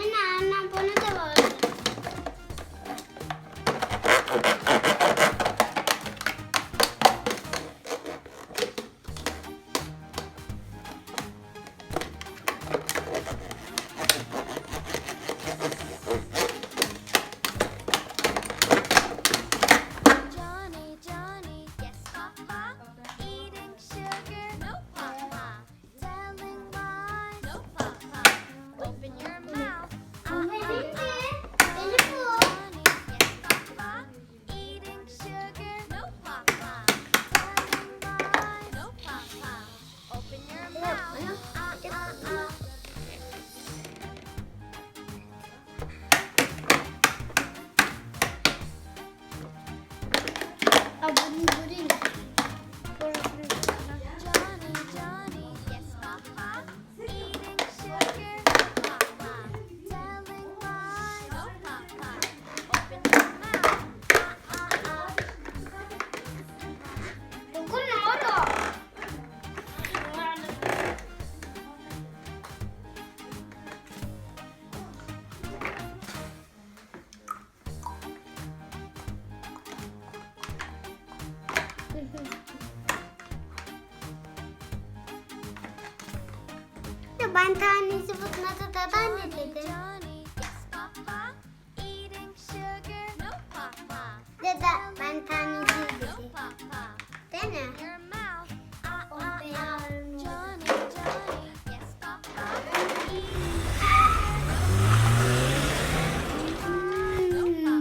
Anne bana da var. Johnny, Johnny, yes, Papa. Eating sugar, no, Papa. Telling lies, no, Papa. Open your mouth. Benim Johnny, bu. yes, Papa. Eating sugar, no, Papa. Telling lies, no, Papa. Open your mouth. Bunu burayı. Johnny, Johnny, yes, Papa. Eating sugar, no, Papa. Telling lies, no, Papa. Open your mouth. Dokunma oğlum. Ben tanesi buna da ben de dedim. Johnny, yes, Papa. Eating sugar, no, Papa. Dede ben tanesi No, dedim. Papa.